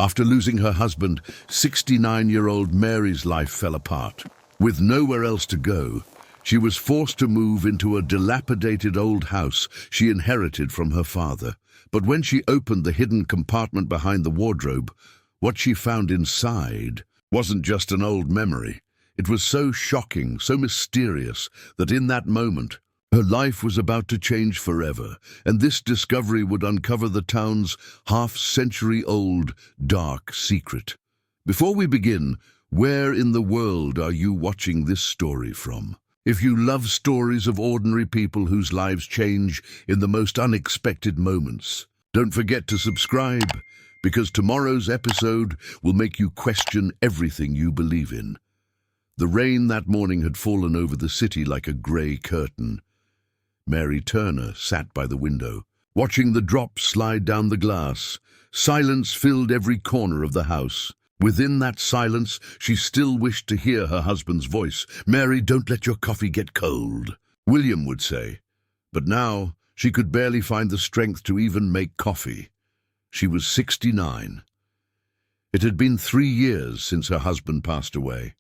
After losing her husband, 69-year-old Mary's life fell apart. With nowhere else to go, she was forced to move into a dilapidated old house she inherited from her father. But when she opened the hidden compartment behind the wardrobe, what she found inside wasn't just an old memory. It was so shocking, so mysterious, that in that moment, her life was about to change forever, and this discovery would uncover the town's half-century-old dark secret. Before we begin, where in the world are you watching this story from? If you love stories of ordinary people whose lives change in the most unexpected moments, don't forget to subscribe, because tomorrow's episode will make you question everything you believe in. The rain that morning had fallen over the city like a grey curtain. Mary Turner sat by the window, watching the drops slide down the glass. Silence filled every corner of the house. Within that silence, she still wished to hear her husband's voice. "Mary, don't let your coffee get cold," William would say. But now, she could barely find the strength to even make coffee. She was 69. It had been 3 years since her husband passed away.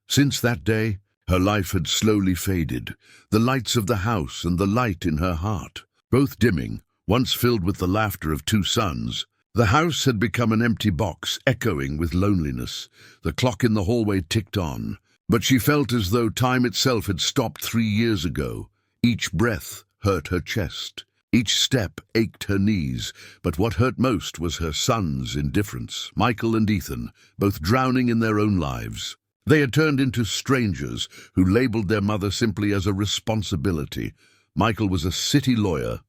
Since that day, her life had slowly faded, the lights of the house and the light in her heart, both dimming, once filled with the laughter of 2 sons. The house had become an empty box, echoing with loneliness. The clock in the hallway ticked on, but she felt as though time itself had stopped 3 years ago. Each breath hurt her chest. Each step ached her knees, but what hurt most was her sons' indifference, Michael and Ethan, both drowning in their own lives. They had turned into strangers who labeled their mother simply as a responsibility. Michael was a city lawyer,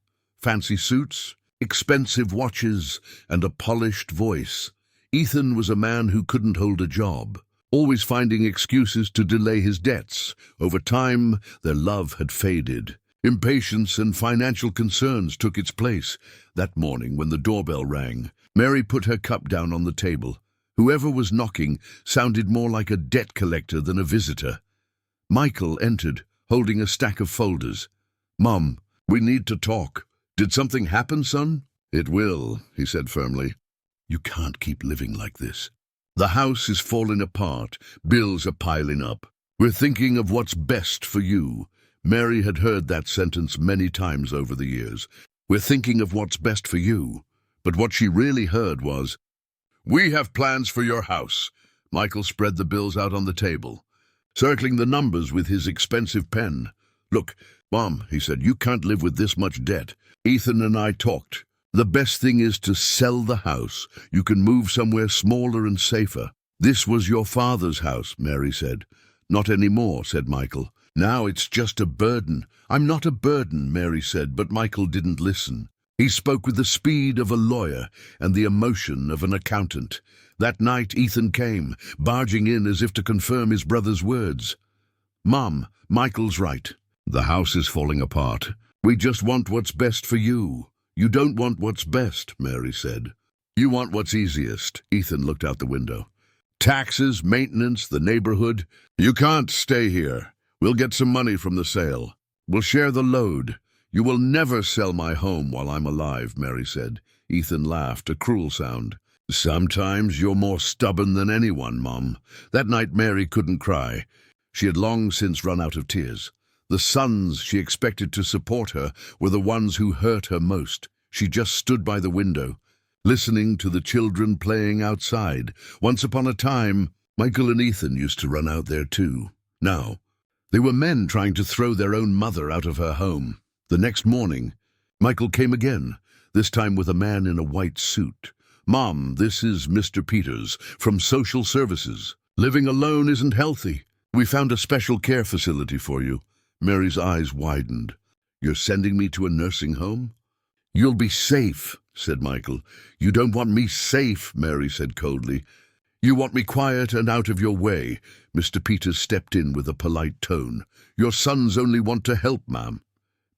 fancy suits, expensive watches, and a polished voice. Ethan was a man who couldn't hold a job, always finding excuses to delay his debts. Over time, their love had faded. Impatience and financial concerns took its place. That morning, when the doorbell rang, Mary put her cup down on the table. Whoever was knocking sounded more like a debt collector than a visitor. Michael entered, holding a stack of folders. "Mom, we need to talk. Did something happen, son?" "It will," he said firmly. "You can't keep living like this. The house is falling apart. Bills are piling up. We're thinking of what's best for you." Mary had heard that sentence many times over the years. "We're thinking of what's best for you." But what she really heard was, "We have plans for your house." Michael spread the bills out on the table, circling the numbers with his expensive pen. "Look, Mom," he said, "you can't live with this much debt. Ethan and I talked. The best thing is to sell the house. You can move somewhere smaller and safer." "This was your father's house," Mary said. "Not anymore," said Michael. "Now it's just a burden." "I'm not a burden," Mary said, but Michael didn't listen. He spoke with the speed of a lawyer and the emotion of an accountant. That night Ethan came, barging in as if to confirm his brother's words. "Mom, Michael's right. The house is falling apart. We just want what's best for you." "You don't want what's best," Mary said. "You want what's easiest." Ethan looked out the window. "Taxes, maintenance, the neighborhood. You can't stay here. We'll get some money from the sale. We'll share the load." "You will never sell my home while I'm alive," Mary said. Ethan laughed, a cruel sound. "Sometimes you're more stubborn than anyone, Mom." That night Mary couldn't cry. She had long since run out of tears. The sons she expected to support her were the ones who hurt her most. She just stood by the window, listening to the children playing outside. Once upon a time, Michael and Ethan used to run out there too. Now, they were men trying to throw their own mother out of her home. The next morning, Michael came again, this time with a man in a white suit. "Mom, this is Mr. Peters from Social Services. Living alone isn't healthy. We found a special care facility for you." Mary's eyes widened. "You're sending me to a nursing home?" "You'll be safe," said Michael. "You don't want me safe," Mary said coldly. "You want me quiet and out of your way." Mr. Peters stepped in with a polite tone. "Your sons only want to help, ma'am."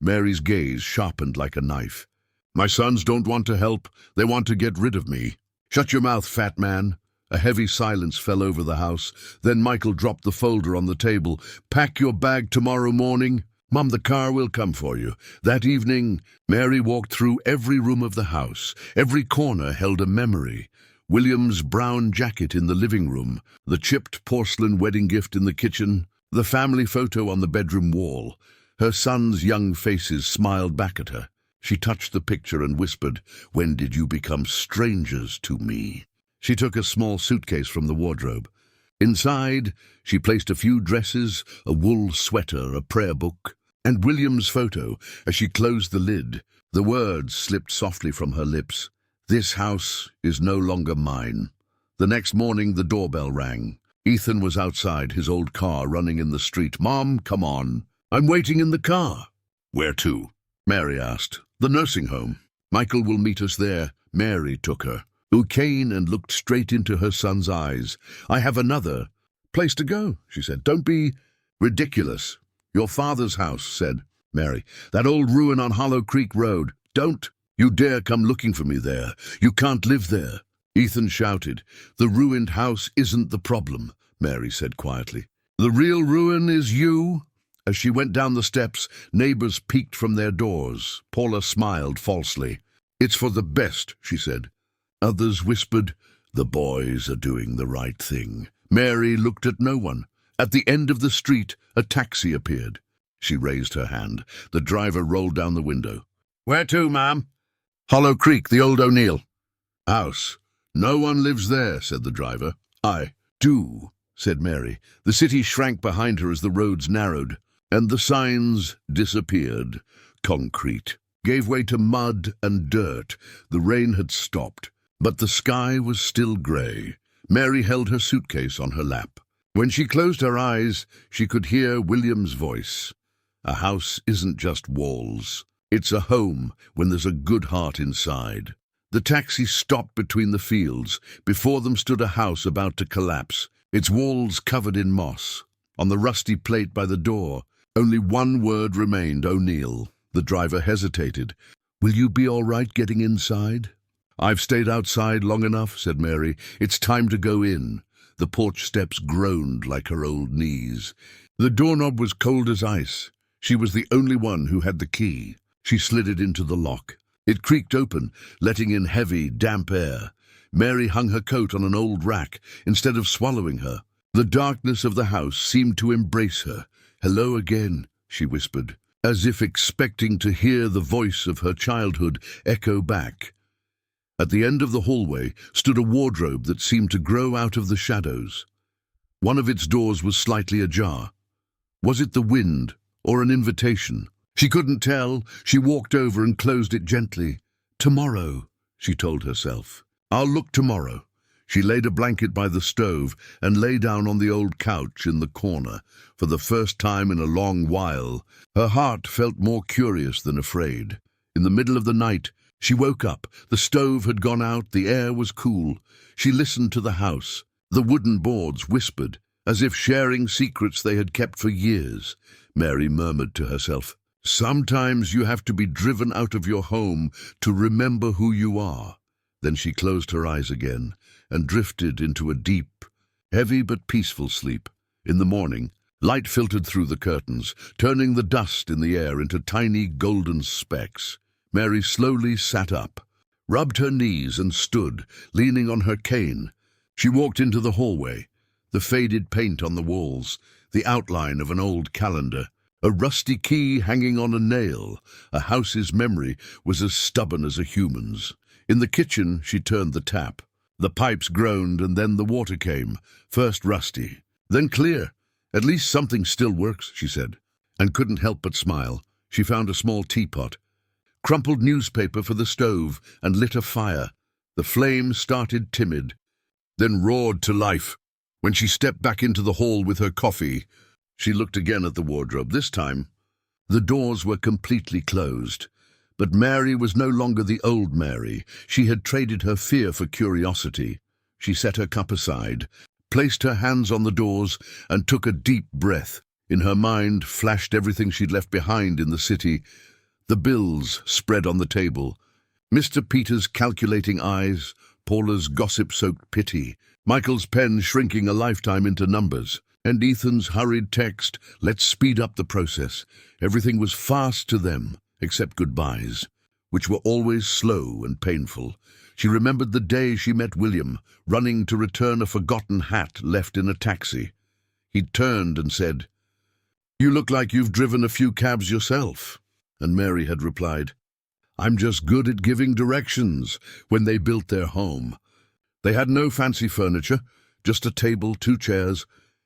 Mary's gaze sharpened like a knife. "My sons don't want to help. They want to get rid of me." "Shut your mouth, fat man." A heavy silence fell over the house. Then Michael dropped the folder on the table. "Pack your bag tomorrow morning. Mom, the car will come for you." That evening, Mary walked through every room of the house. Every corner held a memory. William's brown jacket in the living room, the chipped porcelain wedding gift in the kitchen, the family photo on the bedroom wall. Her son's young faces smiled back at her. She touched the picture and whispered, "When did you become strangers to me?" She took a small suitcase from the wardrobe. Inside, she placed a few dresses, a wool sweater, a prayer book, and William's photo. As she closed the lid, the words slipped softly from her lips. "This house is no longer mine." The next morning, the doorbell rang. Ethan was outside, his old car running in the street. "Mom, come on. I'm waiting in the car." "Where to?" Mary asked. "The nursing home. Michael will meet us there." Mary took her. Who came and looked straight into her son's eyes. "I have another place to go," she said. "Don't be ridiculous." "Your father's house," said Mary. "That old ruin on Hollow Creek Road. Don't you dare come looking for me there. You can't live there." Ethan shouted. "The ruined house isn't the problem," Mary said quietly. "The real ruin is you." As she went down the steps, neighbors peeked from their doors. Paula smiled falsely. "It's for the best," she said. Others whispered, "The boys are doing the right thing." Mary looked at no one. At the end of the street, a taxi appeared. She raised her hand. The driver rolled down the window. "Where to, ma'am?" "Hollow Creek, the old O'Neill house." "No one lives there," said the driver. "I do," said Mary. The city shrank behind her as the roads narrowed, and the signs disappeared. Concrete gave way to mud and dirt. The rain had stopped, but the sky was still grey. Mary held her suitcase on her lap. When she closed her eyes, she could hear William's voice. "A house isn't just walls. It's a home when there's a good heart inside." The taxi stopped between the fields. Before them stood a house about to collapse, its walls covered in moss. On the rusty plate by the door, only one word remained: O'Neill. The driver hesitated. "Will you be all right getting inside?" "I've stayed outside long enough," said Mary. "It's time to go in." The porch steps groaned like her old knees. The doorknob was cold as ice. She was the only one who had the key. She slid it into the lock. It creaked open, letting in heavy, damp air. Mary hung her coat on an old rack instead of swallowing her. The darkness of the house seemed to embrace her. "Hello again," she whispered, as if expecting to hear the voice of her childhood echo back. At the end of the hallway stood a wardrobe that seemed to grow out of the shadows. One of its doors was slightly ajar. Was it the wind or an invitation? She couldn't tell. She walked over and closed it gently. "Tomorrow," she told herself. "I'll look tomorrow." She laid a blanket by the stove and lay down on the old couch in the corner. For the first time in a long while, her heart felt more curious than afraid. In the middle of the night, she woke up. The stove had gone out. The air was cool. She listened to the house. The wooden boards whispered, as if sharing secrets they had kept for years. Mary murmured to herself, "Sometimes you have to be driven out of your home to remember who you are." Then she closed her eyes again and drifted into a deep, heavy but peaceful sleep. In the morning, light filtered through the curtains, turning the dust in the air into tiny golden specks. Mary slowly sat up, rubbed her knees and stood, leaning on her cane. She walked into the hallway, the faded paint on the walls, the outline of an old calendar, a rusty key hanging on a nail. A house's memory was as stubborn as a human's. In the kitchen, she turned the tap. The pipes groaned, and then the water came, first rusty, then clear. "At least something still works," she said, and couldn't help but smile. She found a small teapot, crumpled newspaper for the stove, and lit a fire. The flame started timid, then roared to life. When she stepped back into the hall with her coffee, she looked again at the wardrobe. This time, the doors were completely closed. But Mary was no longer the old Mary. She had traded her fear for curiosity. She set her cup aside, placed her hands on the doors, and took a deep breath. In her mind flashed everything she'd left behind in the city. The bills spread on the table. Mr. Peters' calculating eyes, Paula's gossip-soaked pity, Michael's pen shrinking a lifetime into numbers, and Ethan's hurried text, "Let's speed up the process." Everything was fast to them, except goodbyes, which were always slow and painful. She remembered the day she met William, running to return a forgotten hat left in a taxi. He'd turned and said, "You look like you've driven a few cabs yourself." And Mary had replied, "I'm just good at giving directions," when they built their home. They had no fancy furniture, just a table, 2 chairs,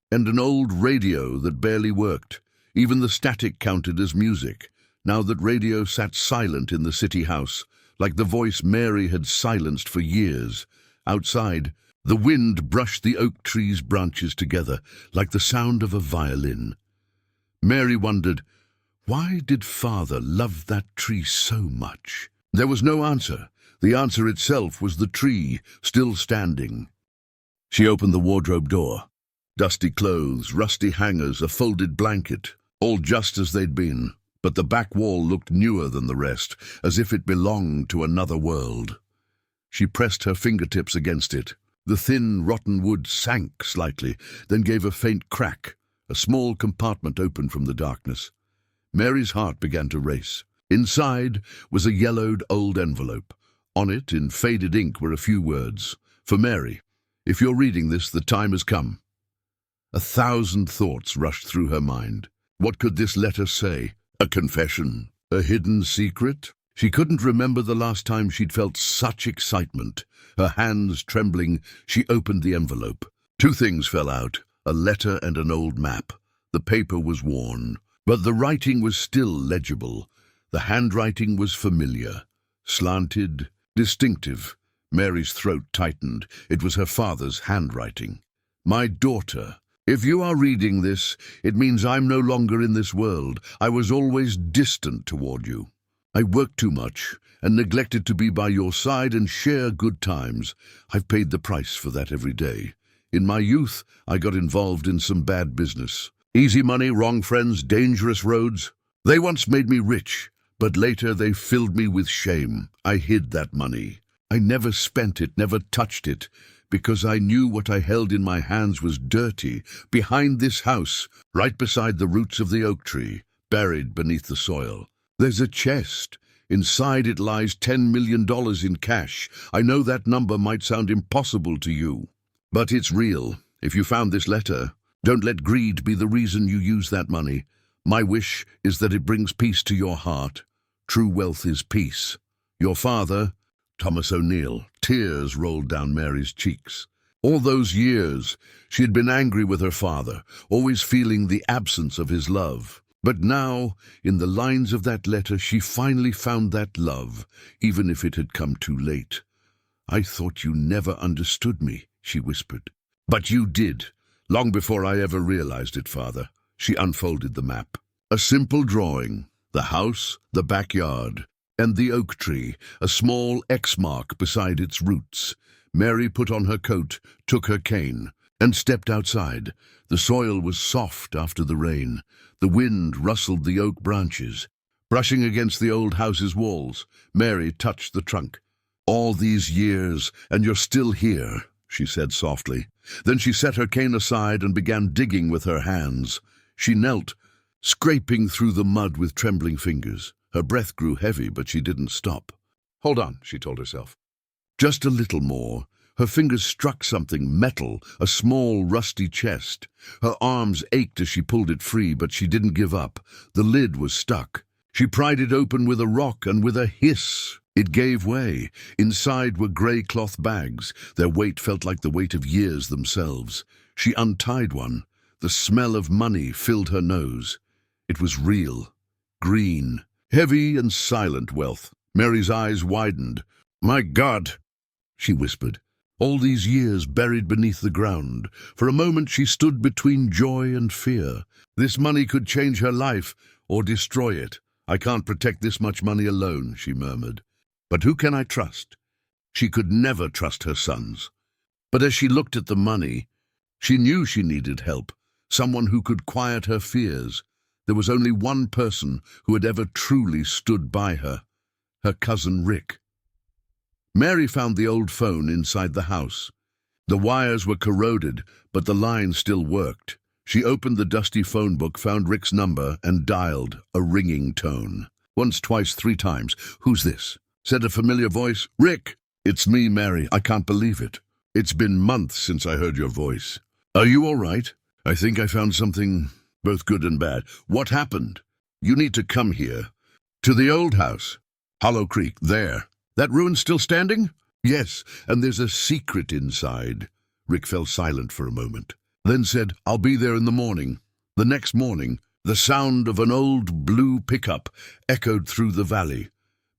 and an old radio that barely worked. Even the static counted as music, now that radio sat silent in the city house, like the voice Mary had silenced for years. Outside, the wind brushed the oak tree's branches together, like the sound of a violin. Mary wondered, why did Father love that tree so much? There was no answer. The answer itself was the tree, still standing. She opened the wardrobe door. Dusty clothes, rusty hangers, a folded blanket, all just as they'd been. But the back wall looked newer than the rest, as if it belonged to another world. She pressed her fingertips against it. The thin, rotten wood sank slightly, then gave a faint crack. A small compartment opened from the darkness. Mary's heart began to race. Inside was a yellowed old envelope. On it, in faded ink, were a few words. "For Mary, if you're reading this, the time has come." 1,000 thoughts rushed through her mind. What could this letter say? A confession? A hidden secret? She couldn't remember the last time she'd felt such excitement. Her hands trembling, she opened the envelope. 2 things fell out, a letter and an old map. The paper was worn, but the writing was still legible. The handwriting was familiar, slanted, distinctive. Mary's throat tightened. It was her father's handwriting. "My daughter, if you are reading this, it means I'm no longer in this world. I was always distant toward you. I worked too much and neglected to be by your side and share good times. I've paid the price for that every day. In my youth, I got involved in some bad business. Easy money, wrong friends, dangerous roads. They once made me rich, but later they filled me with shame. I hid that money. I never spent it, never touched it, because I knew what I held in my hands was dirty, behind this house, right beside the roots of the oak tree, buried beneath the soil. There's a chest. Inside it lies $10 million in cash. I know that number might sound impossible to you, but it's real. If you found this letter, don't let greed be the reason you use that money. My wish is that it brings peace to your heart. True wealth is peace. Your father, Thomas O'Neill." Tears rolled down Mary's cheeks. All those years, she had been angry with her father, always feeling the absence of his love. But now, in the lines of that letter, she finally found that love, even if it had come too late. "I thought you never understood me," she whispered. "But you did, long before I ever realized it, Father." She unfolded the map. A simple drawing, the house, the backyard, and the oak tree, a small X mark beside its roots. Mary put on her coat, took her cane, and stepped outside. The soil was soft after the rain. The wind rustled the oak branches. Brushing against the old house's walls, Mary touched the trunk. "All these years, and you're still here," she said softly. Then she set her cane aside and began digging with her hands. She knelt, scraping through the mud with trembling fingers. Her breath grew heavy, but she didn't stop. "Hold on," she told herself. Just a little more. Her fingers struck something, metal, a small, rusty chest. Her arms ached as she pulled it free, but she didn't give up. The lid was stuck. She pried it open with a rock, and with a hiss, it gave way. Inside were grey cloth bags. Their weight felt like the weight of years themselves. She untied one. The smell of money filled her nose. It was real, green, heavy and silent wealth. Mary's eyes widened. "My God," she whispered. All these years buried beneath the ground. For a moment she stood between joy and fear. This money could change her life or destroy it. "I can't protect this much money alone," she murmured. "But who can I trust?" She could never trust her sons. But as she looked at the money, she knew she needed help, someone who could quiet her fears. There was only one person who had ever truly stood by her, her cousin Rick. Mary found the old phone inside the house. The wires were corroded, but the line still worked. She opened the dusty phone book, found Rick's number, and dialed, a ringing tone. Once, twice, 3 times. "Who's this?" said a familiar voice. "Rick!" It's me, Mary. I can't believe it. It's been months since I heard your voice. Are you all right? I think I found something both good and bad. What happened? You need to come here. To the old house. Hollow Creek, there. That ruin's still standing? Yes, and there's a secret inside. Rick fell silent for a moment, then said, I'll be there in the morning. The next morning, the sound of an old blue pickup echoed through the valley.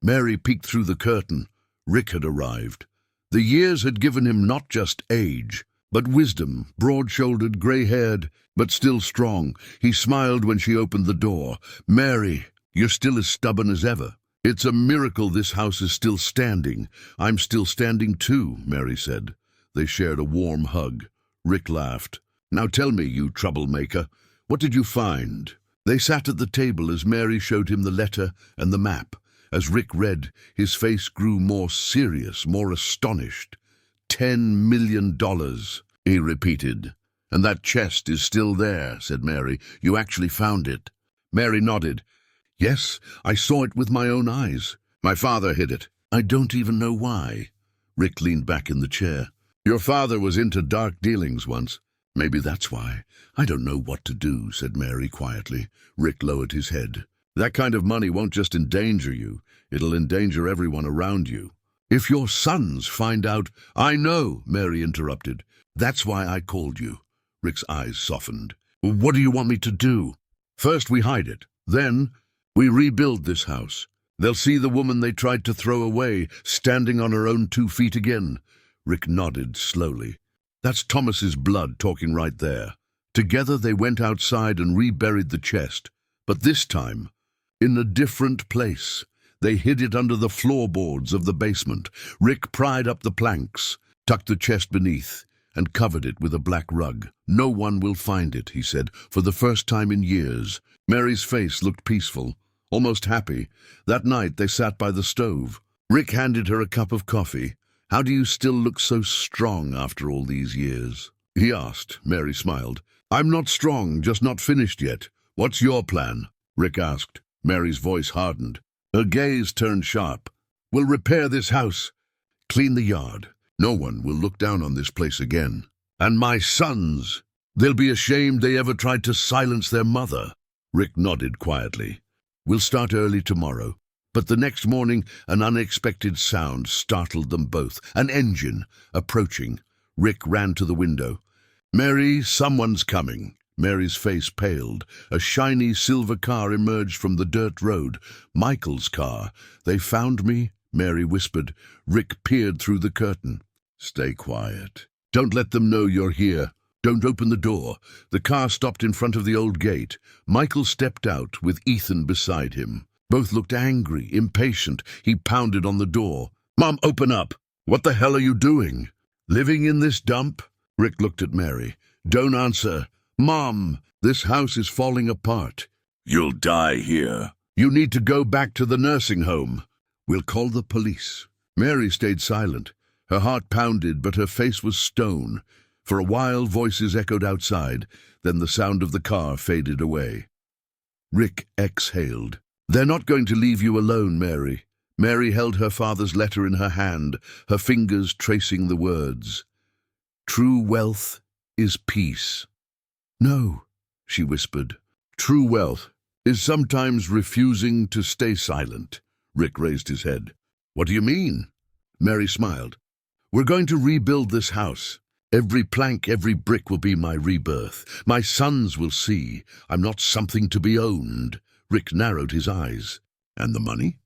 Mary peeked through the curtain. Rick had arrived. The years had given him not just age, but wisdom, broad-shouldered, grey-haired, but still strong. He smiled when she opened the door. Mary, you're still as stubborn as ever. It's a miracle this house is still standing. I'm still standing too, Mary said. They shared a warm hug. Rick laughed. Now tell me, you troublemaker, what did you find? They sat at the table as Mary showed him the letter and the map. As Rick read, his face grew more serious, more astonished. $10 million, he repeated. And that chest is still there, said Mary. You actually found it. Mary nodded. Yes, I saw it with my own eyes. My father hid it. I don't even know why. Rick leaned back in the chair. Your father was into dark dealings once. Maybe that's why. I don't know what to do, said Mary quietly. Rick lowered his head. That kind of money won't just endanger you. It'll endanger everyone around you. If your sons find out— I know, Mary interrupted. That's why I called you. Rick's eyes softened. What do you want me to do? First we hide it. Then we rebuild this house. They'll see the woman they tried to throw away, standing on her own 2 feet again. Rick nodded slowly. That's Thomas's blood talking right there. Together they went outside and reburied the chest. But this time, in a different place. They hid it under the floorboards of the basement. Rick pried up the planks, tucked the chest beneath, and covered it with a black rug. No one will find it, he said, for the first time in years. Mary's face looked peaceful, almost happy. That night they sat by the stove. Rick handed her a cup of coffee. How do you still look so strong after all these years? He asked. Mary smiled. I'm not strong, just not finished yet. What's your plan? Rick asked. Mary's voice hardened. Her gaze turned sharp. We'll repair this house. Clean the yard. No one will look down on this place again. And my sons, they'll be ashamed they ever tried to silence their mother. Rick nodded quietly. We'll start early tomorrow. But the next morning, an unexpected sound startled them both. An engine approaching. Rick ran to the window. Mary, someone's coming. Mary's face paled. A shiny silver car emerged from the dirt road. Michael's car. They found me, Mary whispered. Rick peered through the curtain. Stay quiet. Don't let them know you're here. Don't open the door. The car stopped in front of the old gate. Michael stepped out with Ethan beside him. Both looked angry, impatient. He pounded on the door. Mom, open up. What the hell are you doing? Living in this dump? Rick looked at Mary. Don't answer. Mom, this house is falling apart. You'll die here. You need to go back to the nursing home. We'll call the police. Mary stayed silent. Her heart pounded, but her face was stone. For a while, voices echoed outside. Then the sound of the car faded away. Rick exhaled. They're not going to leave you alone, Mary. Mary held her father's letter in her hand, her fingers tracing the words. True wealth is peace. No, she whispered. True wealth is sometimes refusing to stay silent. Rick raised his head. What do you mean? Mary smiled. We're going to rebuild this house. Every plank, every brick will be my rebirth. My sons will see I'm not something to be owned. Rick narrowed his eyes. And the money?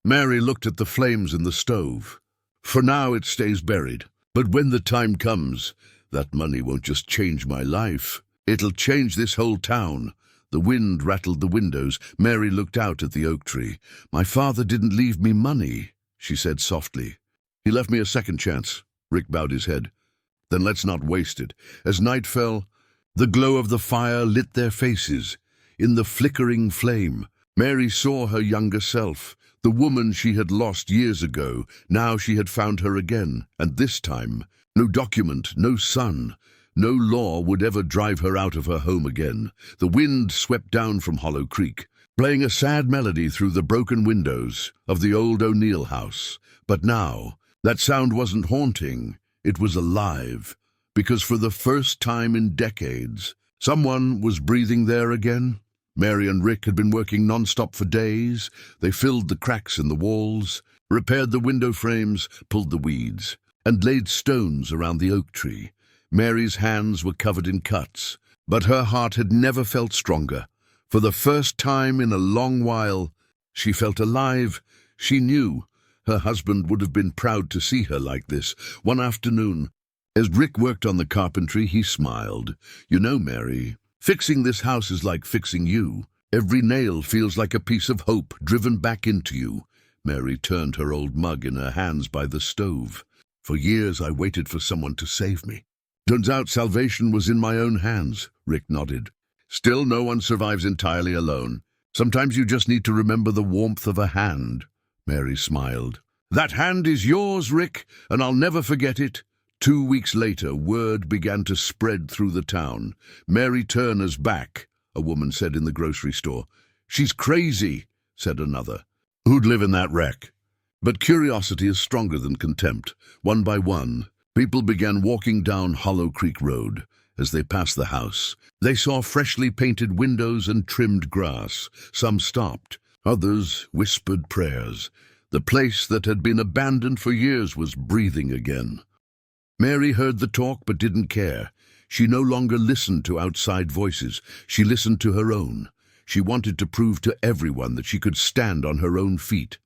Mary looked at the flames in the stove. For now it stays buried. But when the time comes, that money won't just change my life. It'll change this whole town. The wind rattled the windows. Mary looked out at the oak tree. My father didn't leave me money, she said softly. He left me a second chance. Rick bowed his head. Then let's not waste it. As night fell, the glow of the fire lit their faces. In the flickering flame, Mary saw her younger self, the woman she had lost years ago. Now she had found her again, and this time, no document, no son, no law would ever drive her out of her home again. The wind swept down from Hollow Creek, playing a sad melody through the broken windows of the old O'Neill house. But now, That sound wasn't haunting, it was alive, because for the first time in decades, someone was breathing there again. Mary and Rick had been working non-stop for days. They filled the cracks in the walls, repaired the window frames, pulled the weeds, and laid stones around the oak tree. Mary's hands were covered in cuts, but her heart had never felt stronger. For the first time in a long while, she felt alive. She knew her husband would have been proud to see her like this. One afternoon, as Rick worked on the carpentry, he smiled. "You know, Mary, fixing this house is like fixing you. Every nail feels like a piece of hope driven back into you." Mary turned her old mug in her hands by the stove. "For years I waited for someone to save me. Turns out salvation was in my own hands," Rick nodded. "Still, no one survives entirely alone. Sometimes you just need to remember the warmth of a hand." Mary smiled. "That hand is yours, Rick, and I'll never forget it." 2 weeks later, word began to spread through the town. "Mary Turner's back," a woman said in the grocery store. "She's crazy," said another. "Who'd live in that wreck?" But curiosity is stronger than contempt. One by one, people began walking down Hollow Creek Road. As they passed the house, they saw freshly painted windows and trimmed grass. Some stopped. Others whispered prayers. The place that had been abandoned for years was breathing again. Mary heard the talk but didn't care. She no longer listened to outside voices. She listened to her own. She wanted to prove to everyone that she could stand on her own feet.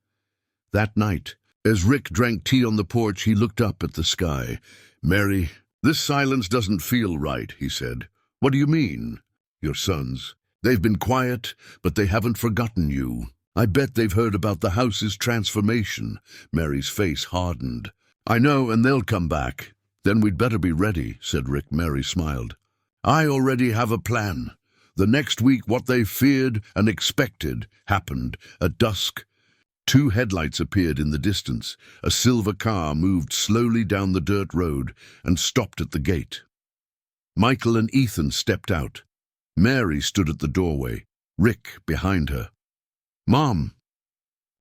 That night, as Rick drank tea on the porch, he looked up at the sky. "Mary, this silence doesn't feel right," he said. "What do you mean?" "Your sons. They've been quiet, but they haven't forgotten you. I bet they've heard about the house's transformation." Mary's face hardened. "I know, and they'll come back." "Then we'd better be ready," said Rick. Mary smiled. "I already have a plan." The next week, what they feared and expected happened. At dusk, 2 headlights appeared in the distance. A silver car moved slowly down the dirt road and stopped at the gate. Michael and Ethan stepped out. Mary stood at the doorway, Rick behind her. "Mom!"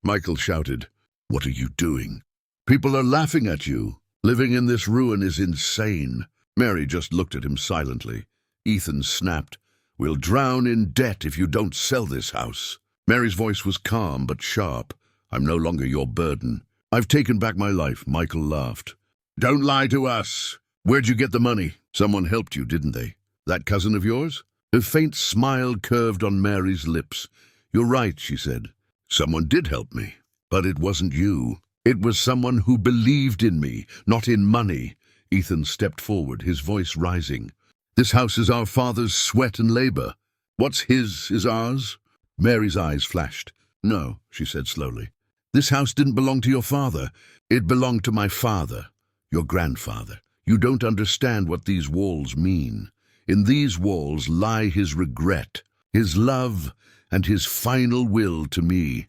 Michael shouted. "What are you doing?" "People are laughing at you. Living in this ruin is insane." Mary just looked at him silently. Ethan snapped, "We'll drown in debt if you don't sell this house." Mary's voice was calm but sharp. "I'm no longer your burden. I've taken back my life." Michael laughed. "Don't lie to us. Where'd you get the money? Someone helped you, didn't they? That cousin of yours?" A faint smile curved on Mary's lips. "You're right," she said. "Someone did help me. But it wasn't you. It was someone who believed in me, not in money." Ethan stepped forward, his voice rising. "This house is our father's sweat and labor. What's his is ours." Mary's eyes flashed. "No," she said slowly. "This house didn't belong to your father. It belonged to my father, your grandfather. You don't understand what these walls mean. In these walls lie his regret, his love, and his final will to me."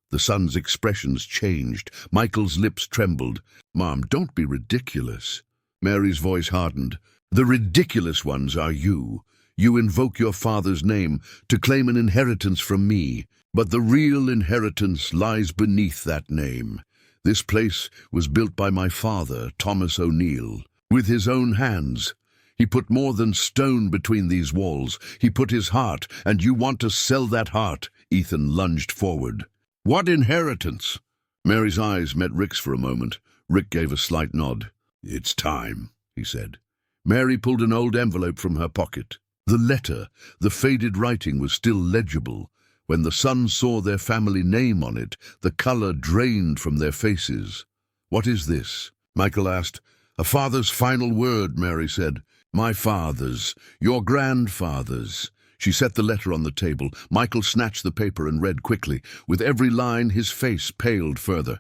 The son's expressions changed. Michael's lips trembled. "Mom, don't be ridiculous." Mary's voice hardened. "The ridiculous ones are you. You invoke your father's name to claim an inheritance from me. But the real inheritance lies beneath that name. This place was built by my father, Thomas O'Neill, with his own hands. He put more than stone between these walls. He put his heart, and you want to sell that heart." Ethan lunged forward. "What inheritance?" Mary's eyes met Rick's for a moment. Rick gave a slight nod. "It's time," he said. Mary pulled an old envelope from her pocket. The letter, the faded writing, was still legible. When the sons saw their family name on it, the color drained from their faces. "What is this?" Michael asked. "A father's final word," Mary said. "My father's, your grandfather's." She set the letter on the table. Michael snatched the paper and read quickly. With every line, his face paled further.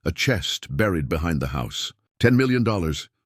A chest buried behind the house. $10 million.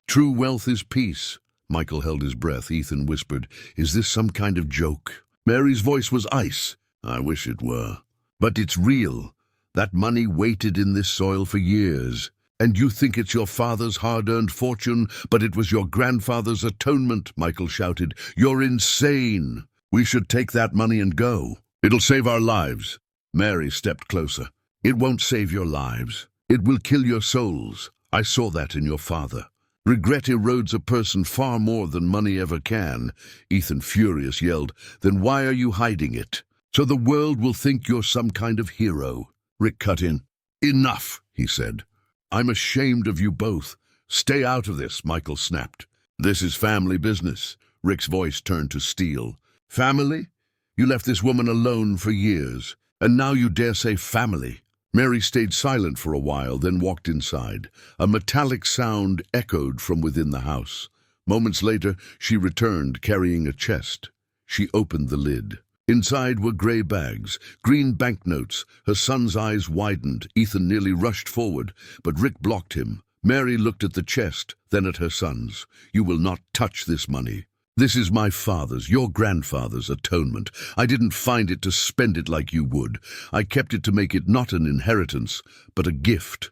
True wealth is peace. Michael held his breath. Ethan whispered, "Is this some kind of joke?" Mary's voice was ice. "I wish it were. But it's real. That money waited in this soil for years. And you think it's your father's hard-earned fortune, but it was your grandfather's atonement," Michael shouted. "You're insane. We should take that money and go. It'll save our lives." Mary stepped closer. "It won't save your lives. It will kill your souls. I saw that in your father. Regret erodes a person far more than money ever can. Ethan, furious, yelled, Then why are you hiding it? So the world will think you're some kind of hero. Rick cut in. Enough, he said. I'm ashamed of you both. Stay out of this, Michael snapped. This is family business. Rick's voice turned to steel. Family? You left this woman alone for years, and now you dare say family. Mary stayed silent for a while, then walked inside. A metallic sound echoed from within the house. Moments later, she returned, carrying a chest. She opened the lid. Inside were grey bags, green banknotes. Her son's eyes widened. Ethan nearly rushed forward, but Rick blocked him. Mary looked at the chest, then at her son's. You will not touch this money. This is my father's, your grandfather's atonement. I didn't find it to spend it like you would. I kept it to make it not an inheritance, but a gift.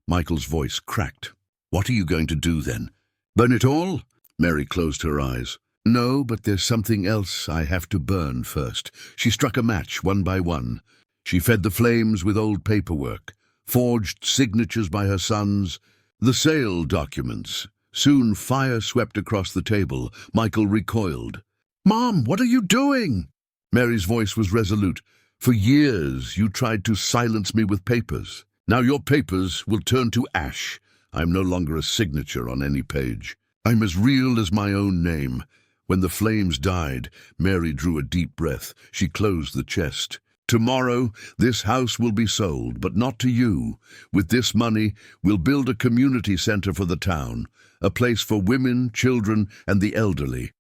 Michael's voice cracked. What are you going to do then? Burn it all? Mary closed her eyes. No, but there's something else I have to burn first. She struck a match one by one. She fed the flames with old paperwork, forged signatures by her sons, the sale documents. Soon fire swept across the table. Michael recoiled. Mom, what are you doing? Mary's voice was resolute. For years you tried to silence me with papers. Now your papers will turn to ash. I'm no longer a signature on any page. I'm as real as my own name. When the flames died, Mary drew a deep breath. She closed the chest. Tomorrow, this house will be sold, but not to you. With this money, we'll build a community center for the town, a place for women, children, and the elderly.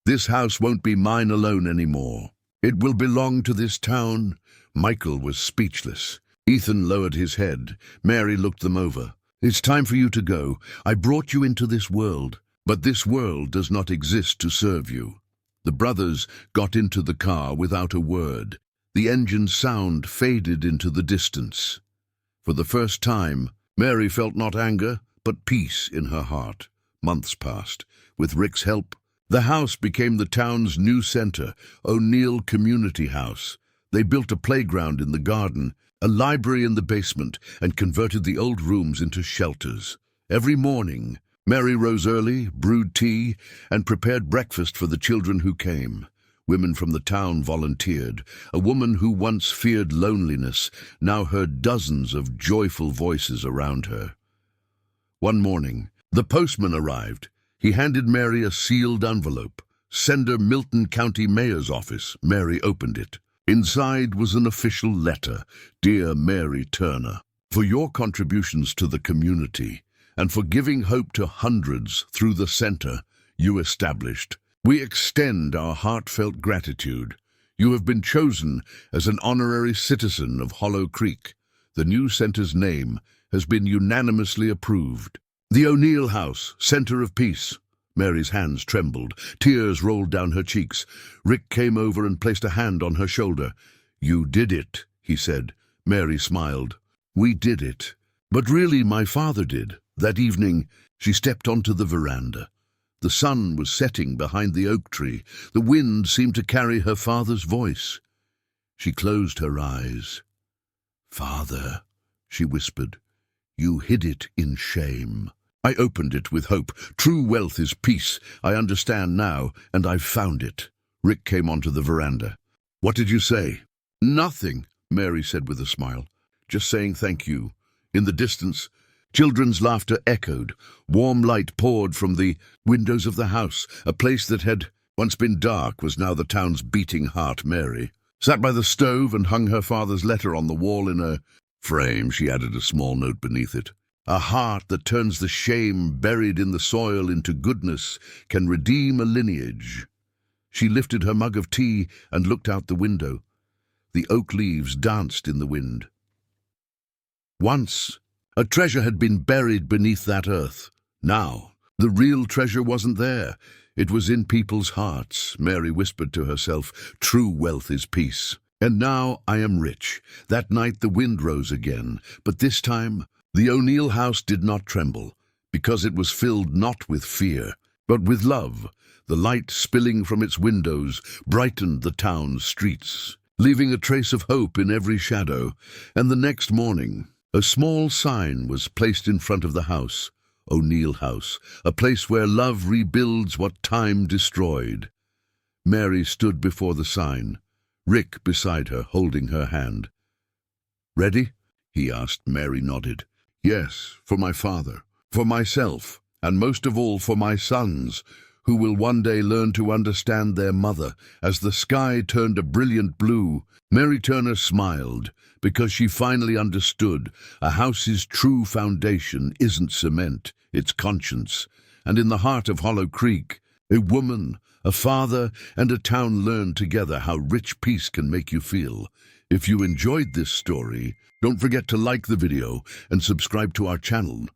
This house won't be mine alone anymore. It will belong to this town. Michael was speechless. Ethan lowered his head. Mary looked them over. It's time for you to go. I brought you into this world, but this world does not exist to serve you. The brothers got into the car without a word. The engine's sound faded into the distance. For the first time, Mary felt not anger, but peace in her heart. Months passed. With Rick's help, the house became the town's new center, O'Neill Community House. They built a playground in the garden, a library in the basement, and converted the old rooms into shelters. Every morning, Mary rose early, brewed tea, and prepared breakfast for the children who came. Women from the town volunteered. A woman who once feared loneliness now heard dozens of joyful voices around her. One morning, the postman arrived. He handed Mary a sealed envelope. Sender, Milton County Mayor's Office. Mary opened it. Inside was an official letter. Dear Mary Turner, for your contributions to the community and for giving hope to hundreds through the center you established, we extend our heartfelt gratitude. You have been chosen as an honorary citizen of Hollow Creek. The new center's name has been unanimously approved. The O'Neill House, Center of Peace. Mary's hands trembled. Tears rolled down her cheeks. Rick came over and placed a hand on her shoulder. You did it, he said. Mary smiled. We did it. But really my father did. That evening, she stepped onto the veranda. The sun was setting behind the oak tree. The wind seemed to carry her father's voice. She closed her eyes. Father, she whispered, you hid it in shame. I opened it with hope. True wealth is peace. I understand now, and I've found it. Rick came onto the veranda. What did you say? Nothing, Mary said with a smile. Just saying thank you. In the distance, children's laughter echoed. Warm light poured from the windows of the house. A place that had once been dark was now the town's beating heart. Mary sat by the stove and hung her father's letter on the wall in a frame. She added a small note beneath it. A heart that turns the shame buried in the soil into goodness can redeem a lineage. She lifted her mug of tea and looked out the window. The oak leaves danced in the wind. Once, a treasure had been buried beneath that earth. Now, the real treasure wasn't there. It was in people's hearts. Mary whispered to herself, true wealth is peace. And now I am rich. That night the wind rose again, but this time the O'Neill house did not tremble, because it was filled not with fear, but with love. The light spilling from its windows brightened the town's streets, leaving a trace of hope in every shadow. And the next morning, A small sign was placed in front of the house, O'Neill House, a place where love rebuilds what time destroyed. Mary stood before the sign, Rick beside her, holding her hand. "Ready?" he asked. Mary nodded. "Yes, for my father, for myself, and most of all for my sons, who will one day learn to understand their mother." As the sky turned a brilliant blue, Mary Turner smiled, because she finally understood a house's true foundation isn't cement, it's conscience. And in the heart of Hollow Creek, a woman, a father, and a town learned together how rich peace can make you feel. If you enjoyed this story, don't forget to like the video and subscribe to our channel.